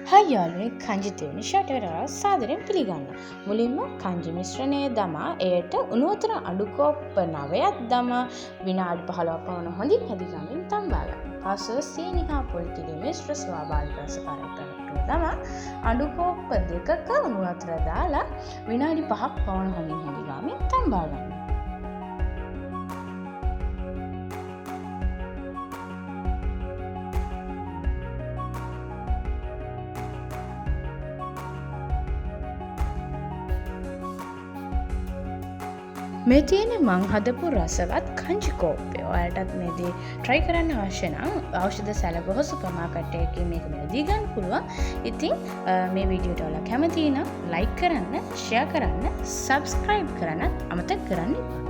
හයි යාළුවනේ කංජි තෙවනි ෂටර් සාදරයෙන් පිළිගන්න. මුලින්ම කංජි මිශ්‍රණය දමා එයට උණු වතුර අඩු කෝප්ප 9ක් දමා විනාඩි 15ක් පමණ හොඳින් හැදිගමින් තම්බා ගන්න. පසුව සීනි හා පොල් කිරි මිශ්‍ර ස්වාභාවික රසකාරකත්වයට දමා අඩු කෝප්ප 2ක උණු වතුර දාලා විනාඩි 5ක් පමණ හොඳින් හැදිගමින් තම්බා ගන්න. මේ තියෙන්නේ මං හදපු රසවත් කංජි කෝප්පය. ඔයාලටත් මේ දේ try කරන්න අවශ්‍ය නම් ඖෂධ සැලකුව සුපර් මාකට් එකකින් මේක මිලදී ගන්න පුළුවන්. ඉතින් මේ වීඩියෝට ඔයාලා කැමති නම් like කරන්න, share කරන්න, subscribe කරන්න අමතක කරන්න එපා.